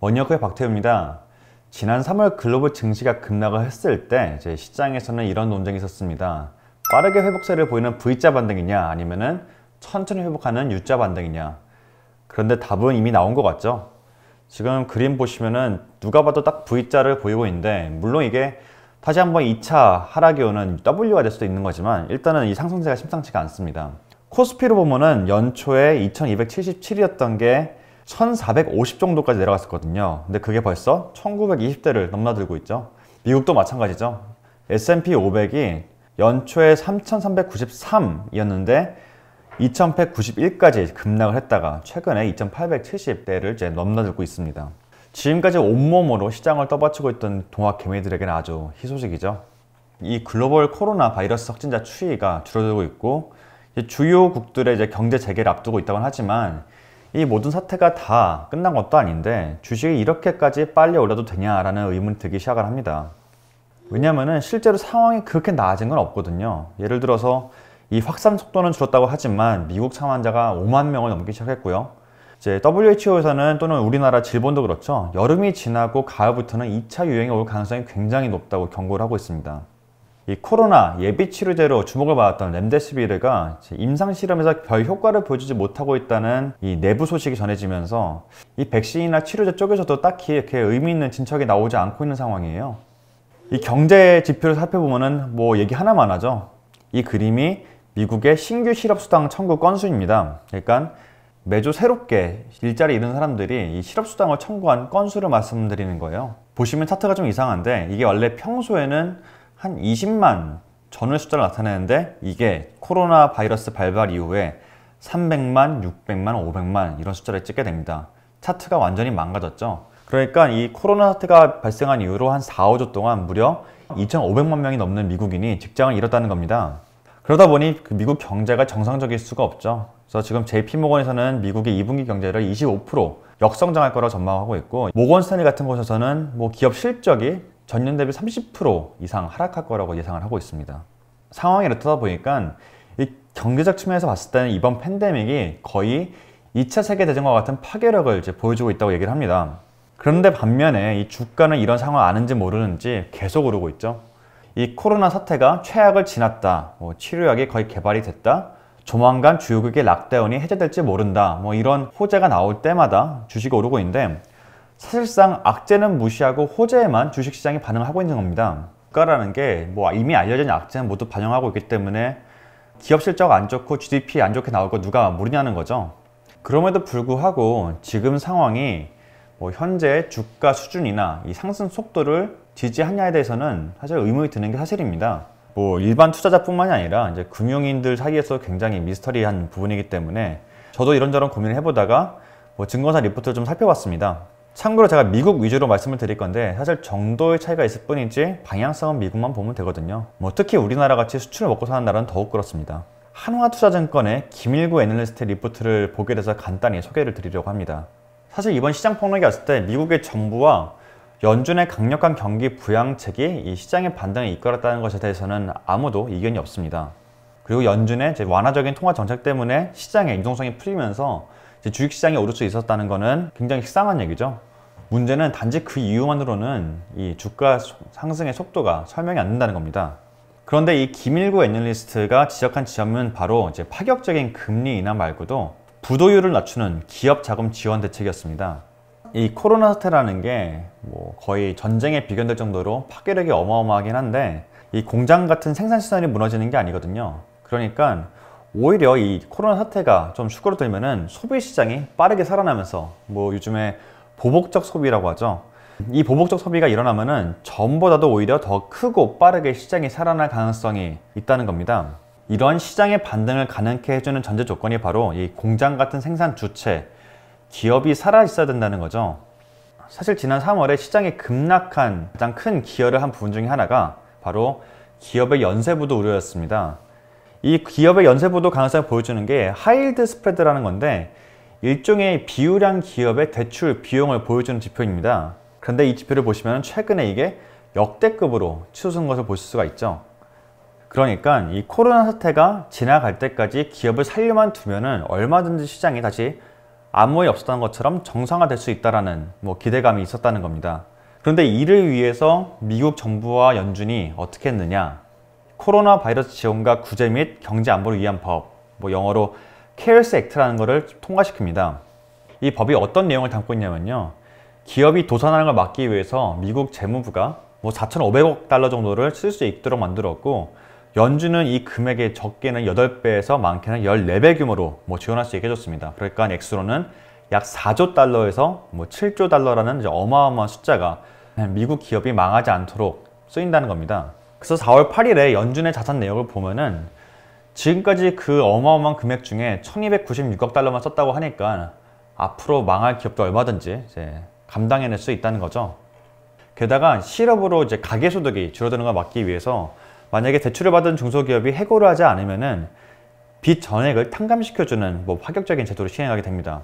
원역의 박태우입니다. 지난 3월 글로벌 증시가 급락을 했을 때 시장에서는 이런 논쟁이 있었습니다. 빠르게 회복세를 보이는 V자 반등이냐 아니면은 천천히 회복하는 U자 반등이냐. 그런데 답은 이미 나온 것 같죠? 지금 그림 보시면은 누가 봐도 딱 V자를 보이고 있는데, 물론 이게 다시 한번 2차 하락이 오는 W가 될 수도 있는 거지만 일단은 이 상승세가 심상치가 않습니다. 코스피로 보면은 연초에 2277이었던 게 1450 정도까지 내려갔었거든요. 근데 그게 벌써 1920대를 넘나들고 있죠. 미국도 마찬가지죠. S&P 500이 연초에 3393이었는데 2191까지 급락을 했다가 최근에 2870대를 이제 넘나들고 있습니다. 지금까지 온몸으로 시장을 떠받치고 있던 동학 개미들에게는 아주 희소식이죠. 이 글로벌 코로나 바이러스 확진자 추이가 줄어들고 있고, 주요국들의 이제 경제 재개를 앞두고 있다고는 하지만 이 모든 사태가 다 끝난 것도 아닌데 주식이 이렇게까지 빨리 올라도 되냐라는 의문이 들기 시작을 합니다. 왜냐면은 실제로 상황이 그렇게 나아진 건 없거든요. 예를 들어서 이 확산 속도는 줄었다고 하지만 미국 사망자가 5만 명을 넘기 시작했고요. 이제 WHO에서는 또는 우리나라 질본도 그렇죠. 여름이 지나고 가을부터는 2차 유행이 올 가능성이 굉장히 높다고 경고를 하고 있습니다. 이 코로나 예비 치료제로 주목을 받았던 렘데시비르가 임상실험에서 별 효과를 보여주지 못하고 있다는 이 내부 소식이 전해지면서 이 백신이나 치료제 쪽에서도 딱히 이렇게 의미 있는 진척이 나오지 않고 있는 상황이에요. 이 경제 지표를 살펴보면은 뭐 얘기 하나만 하죠. 이 그림이 미국의 신규 실업수당 청구 건수입니다. 그러니까 매주 새롭게 일자리 잃은 사람들이 이 실업수당을 청구한 건수를 말씀드리는 거예요. 보시면 차트가 좀 이상한데, 이게 원래 평소에는 한 20만 전후의 숫자를 나타내는데 이게 코로나 바이러스 발발 이후에 300만, 600만, 500만 이런 숫자를 찍게 됩니다. 차트가 완전히 망가졌죠. 그러니까 이 코로나 사태가 발생한 이후로 한 4, 5주 동안 무려 2,500만 명이 넘는 미국인이 직장을 잃었다는 겁니다. 그러다 보니 그 미국 경제가 정상적일 수가 없죠. 그래서 지금 JP모건에서는 미국의 2분기 경제를 25% 역성장할 거라고 전망하고 있고, 모건스탠리 같은 곳에서는 뭐 기업 실적이 전년 대비 30% 이상 하락할 거라고 예상을 하고 있습니다. 상황이 이렇다 보니까 이 경제적 측면에서 봤을 때는 이번 팬데믹이 거의 2차 세계대전과 같은 파괴력을 이제 보여주고 있다고 얘기를 합니다. 그런데 반면에 이 주가는 이런 상황을 아는지 모르는지 계속 오르고 있죠. 이 코로나 사태가 최악을 지났다, 치료약이 거의 개발이 됐다, 조만간 주요국의 락다운이 해제될지 모른다, 이런 호재가 나올 때마다 주식이 오르고 있는데, 사실상 악재는 무시하고 호재에만 주식시장이 반응을 하고 있는 겁니다. 주가라는 게 이미 알려진 악재는 모두 반영하고 있기 때문에 기업 실적 안 좋고 GDP 안 좋게 나올 거 누가 모르냐는 거죠. 그럼에도 불구하고 지금 상황이 현재 주가 수준이나 이 상승 속도를 지지하냐에 대해서는 사실 의문이 드는 게 사실입니다. 일반 투자자뿐만이 아니라 이제 금융인들 사이에서 굉장히 미스터리한 부분이기 때문에 저도 이런저런 고민을 해보다가 증권사 리포트를 좀 살펴봤습니다. 참고로 제가 미국 위주로 말씀을 드릴 건데 사실 정도의 차이가 있을 뿐이지 방향성은 미국만 보면 되거든요. 특히 우리나라 같이 수출을 먹고 사는 나라는 더욱 그렇습니다. 한화투자증권의 김일구 애널리스트 리포트를 보게 돼서 간단히 소개를 드리려고 합니다. 사실 이번 시장 폭락이 왔을 때 미국의 정부와 연준의 강력한 경기 부양책이 이 시장의 반등을 이끌었다는 것에 대해서는 아무도 이견이 없습니다. 그리고 연준의 완화적인 통화 정책 때문에 시장의 유동성이 풀리면서 주식시장이 오를 수 있었다는 것은 굉장히 식상한 얘기죠. 문제는 단지 그 이유만으로는 이 주가 상승의 속도가 설명이 안 된다는 겁니다. 그런데 이 김일구 애널리스트가 지적한 지점은 바로 파격적인 금리 인하 말고도 부도율을 낮추는 기업 자금 지원 대책이었습니다. 이 코로나 사태라는 게 거의 전쟁에 비견될 정도로 파괴력이 어마어마하긴 한데, 이 공장 같은 생산 시설이 무너지는 게 아니거든요. 그러니까 오히려 이 코로나 사태가 좀 수그러들면은 소비 시장이 빠르게 살아나면서 요즘에 보복적 소비라고 하죠. 이 보복적 소비가 일어나면은 전보다도 오히려 더 크고 빠르게 시장이 살아날 가능성이 있다는 겁니다. 이런 시장의 반등을 가능케 해주는 전제 조건이 바로 이 공장 같은 생산 주체, 기업이 살아 있어야 된다는 거죠. 사실 지난 3월에 시장이 급락한 가장 큰 기여를 한 부분 중에 하나가 바로 기업의 연쇄부도 우려였습니다. 이 기업의 연쇄부도 가능성을 보여주는 게 하이힐드 스프레드라는 건데, 일종의 비우량 기업의 대출 비용을 보여주는 지표입니다. 그런데 이 지표를 보시면 최근에 이게 역대급으로 치솟은 것을 보실 수가 있죠. 그러니까 이 코로나 사태가 지나갈 때까지 기업을 살려만 두면은 얼마든지 시장이 다시 아무 일 없었던 것처럼 정상화될 수 있다라는 기대감이 있었다는 겁니다. 그런데 이를 위해서 미국 정부와 연준이 어떻게 했느냐? 코로나 바이러스 지원과 구제 및 경제 안보를 위한 법, 영어로 CARES Act라는 것을 통과시킵니다. 이 법이 어떤 내용을 담고 있냐면요. 기업이 도산하는 걸 막기 위해서 미국 재무부가 4,500억 달러 정도를 쓸 수 있도록 만들었고, 연준은 이 금액의 적게는 8배에서 많게는 14배 규모로 지원할 수 있게 해줬습니다. 그러니까 액수로는 약 4조 달러에서 7조 달러라는 이제 어마어마한 숫자가 미국 기업이 망하지 않도록 쓰인다는 겁니다. 그래서 4월 8일에 연준의 자산 내역을 보면은 지금까지 그 어마어마한 금액 중에 1296억 달러만 썼다고 하니까 앞으로 망할 기업도 얼마든지 이제 감당해낼 수 있다는 거죠. 게다가 실업으로 이제 가계소득이 줄어드는 걸 막기 위해서 만약에 대출을 받은 중소기업이 해고를 하지 않으면은 빚 전액을 탕감시켜주는 파격적인 제도를 시행하게 됩니다.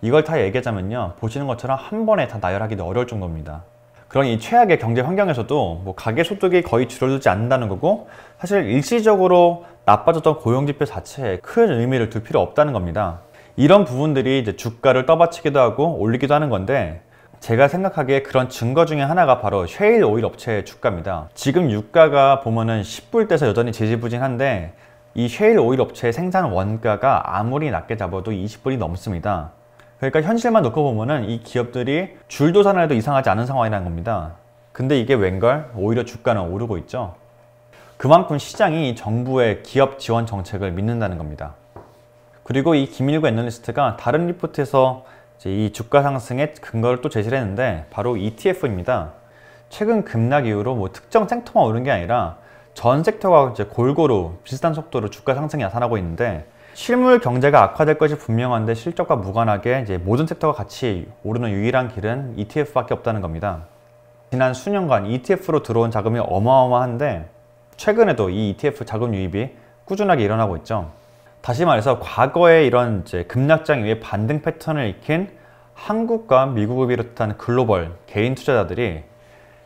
이걸 다 얘기하자면요. 보시는 것처럼 한 번에 다 나열하기도 어려울 정도입니다. 그런 이 최악의 경제 환경에서도 가계소득이 거의 줄어들지 않는다는 거고, 사실 일시적으로 나빠졌던 고용지표 자체에 큰 의미를 둘 필요 없다는 겁니다. 이런 부분들이 이제 주가를 떠받치기도 하고 올리기도 하는 건데, 제가 생각하기에 그런 증거 중에 하나가 바로 셰일 오일 업체의 주가입니다. 지금 유가가 보면은 10불대에서 여전히 지지부진한데, 이 셰일 오일 업체의 생산 원가가 아무리 낮게 잡아도 20불이 넘습니다. 그러니까 현실만 놓고 보면은 이 기업들이 줄도산을 해도 이상하지 않은 상황이라는 겁니다. 근데 이게 웬걸? 오히려 주가는 오르고 있죠. 그만큼 시장이 정부의 기업 지원 정책을 믿는다는 겁니다. 그리고 이 김일구 애널리스트가 다른 리포트에서 이 주가 상승의 근거를 또 제시를 했는데, 바로 ETF입니다. 최근 급락 이후로 특정 섹터만 오른 게 아니라 전 섹터가 이제 골고루 비슷한 속도로 주가 상승이 나타나고 있는데, 실물 경제가 악화될 것이 분명한데 실적과 무관하게 이제 모든 섹터가 같이 오르는 유일한 길은 ETF밖에 없다는 겁니다. 지난 수년간 ETF로 들어온 자금이 어마어마한데, 최근에도 이 ETF 자금 유입이 꾸준하게 일어나고 있죠. 다시 말해서 과거에 이런 이제 급락장 이후에 반등 패턴을 익힌 한국과 미국을 비롯한 글로벌 개인 투자자들이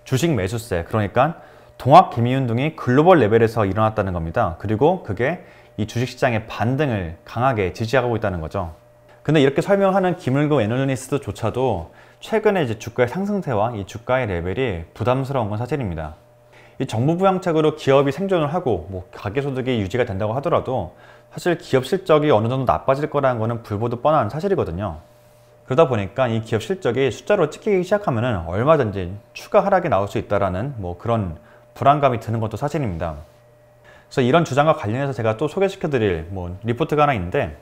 주식 매수세, 그러니까 동학 개미 운동이 글로벌 레벨에서 일어났다는 겁니다. 그리고 그게 이 주식시장의 반등을 강하게 지지하고 있다는 거죠. 근데 이렇게 설명하는 김일구 애널리스트조차도 최근에 이제 주가의 상승세와 이 주가의 레벨이 부담스러운 건 사실입니다. 이 정부 부양책으로 기업이 생존을 하고 가계소득이 유지가 된다고 하더라도 사실 기업 실적이 어느 정도 나빠질 거라는 거는 불보듯 뻔한 사실이거든요. 그러다 보니까 이 기업 실적이 숫자로 찍히기 시작하면은 얼마든지 추가 하락이 나올 수 있다라는 그런 불안감이 드는 것도 사실입니다. 그래서 이런 주장과 관련해서 제가 또 소개시켜드릴 리포트가 하나 있는데,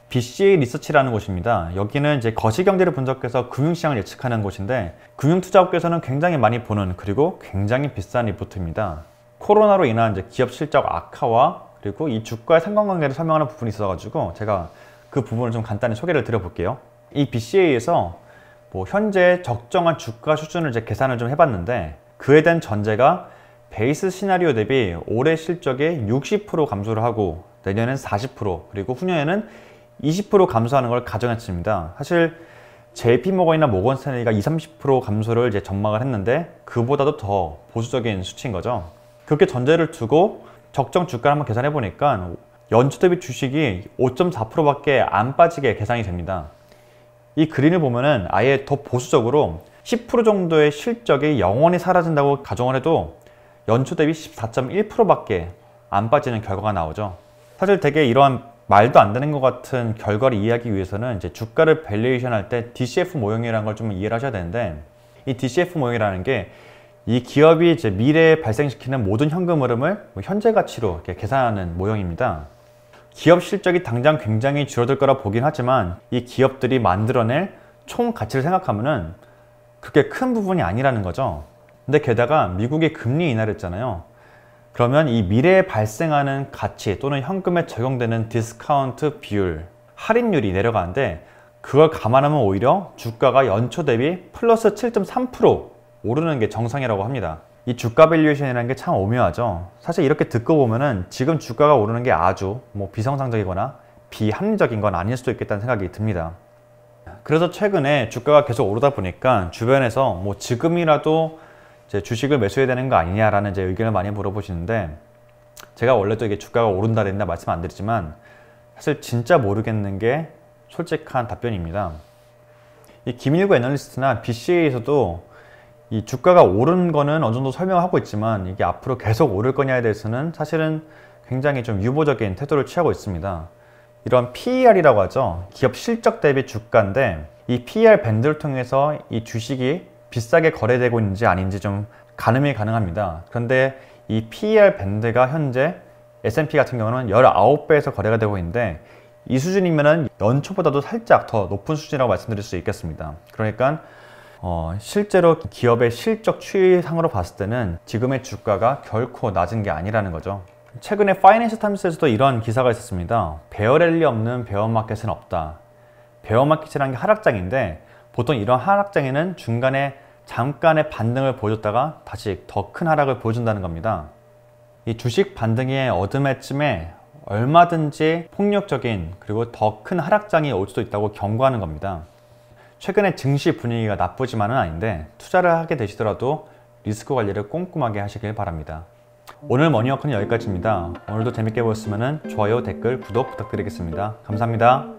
BCA 리서치라는 곳입니다. 여기는 이제 거시경제를 분석해서 금융시장을 예측하는 곳인데, 금융투자업계에서는 굉장히 많이 보는, 그리고 굉장히 비싼 리포트입니다. 코로나로 인한 이제 기업 실적 악화와 그리고 이 주가의 상관관계를 설명하는 부분이 있어가지고 제가 그 부분을 좀 간단히 소개를 드려볼게요. 이 BCA에서 현재 적정한 주가 수준을 이제 계산을 좀 해봤는데, 그에 대한 전제가 베이스 시나리오 대비 올해 실적의 60% 감소를 하고 내년엔 40% 그리고 후년에는 20% 감소하는 걸 가정했습니다. 사실 JP모건이나 모건스탠리가 20-30% 감소를 이제 전망을 했는데 그보다도 더 보수적인 수치인 거죠. 그렇게 전제를 두고 적정 주가를 한번 계산해 보니까 연초 대비 주식이 5.4%밖에 안 빠지게 계산이 됩니다. 이 그림을 보면은 아예 더 보수적으로 10% 정도의 실적이 영원히 사라진다고 가정을 해도 연초 대비 14.1%밖에 안 빠지는 결과가 나오죠. 사실 되게 이러한 말도 안 되는 것 같은 결과를 이해하기 위해서는 이제 주가를 밸류에이션 할 때 DCF 모형이라는 걸 좀 이해를 하셔야 되는데, 이 DCF 모형이라는 게 이 기업이 이제 미래에 발생시키는 모든 현금 흐름을 현재 가치로 이렇게 계산하는 모형입니다. 기업 실적이 당장 굉장히 줄어들 거라 보긴 하지만 이 기업들이 만들어낼 총 가치를 생각하면은 그렇게 큰 부분이 아니라는 거죠. 근데 게다가 미국이 금리 인하를 했잖아요. 그러면 이 미래에 발생하는 가치 또는 현금에 적용되는 디스카운트 비율, 할인율이 내려가는데, 그걸 감안하면 오히려 주가가 연초 대비 플러스 7.3% 오르는 게 정상이라고 합니다. 이 주가 밸류에이션이라는 게 참 오묘하죠. 사실 이렇게 듣고 보면은 지금 주가가 오르는 게 아주 비정상적이거나 비합리적인 건 아닐 수도 있겠다는 생각이 듭니다. 그래서 최근에 주가가 계속 오르다 보니까 주변에서 지금이라도 이제 주식을 매수해야 되는 거 아니냐라는 제 의견을 많이 물어보시는데, 제가 원래도 이게 주가가 오른다 내린다 말씀 안 드리지만 사실 진짜 모르겠는 게 솔직한 답변입니다. 이 김일구 애널리스트나 BCA에서도 이 주가가 오른 거는 어느 정도 설명하고 있지만 이게 앞으로 계속 오를 거냐에 대해서는 사실은 굉장히 좀 유보적인 태도를 취하고 있습니다. 이런 PER이라고 하죠. 기업 실적 대비 주가인데 이 PER 밴드를 통해서 이 주식이 비싸게 거래되고 있는지 아닌지 좀 가늠이 가능합니다. 그런데 이 PER 밴드가 현재 S&P 같은 경우는 19배에서 거래가 되고 있는데 이 수준이면은 연초보다도 살짝 더 높은 수준이라고 말씀드릴 수 있겠습니다. 그러니까 실제로 기업의 실적 추이상으로 봤을 때는 지금의 주가가 결코 낮은 게 아니라는 거죠. 최근에 파이낸셜 타임스에서도 이런 기사가 있었습니다. 베어랠리 없는 베어마켓은 없다. 베어마켓이라는 게 하락장인데 보통 이런 하락장에는 중간에 잠깐의 반등을 보여줬다가 다시 더 큰 하락을 보여준다는 겁니다. 이 주식 반등의 어둠에쯤에 얼마든지 폭력적인 그리고 더 큰 하락장이 올 수도 있다고 경고하는 겁니다. 최근에 증시 분위기가 나쁘지만은 아닌데 투자를 하게 되시더라도 리스크 관리를 꼼꼼하게 하시길 바랍니다. 오늘 머니워크는 여기까지입니다. 오늘도 재밌게 보셨으면 좋아요, 댓글, 구독 부탁드리겠습니다. 감사합니다.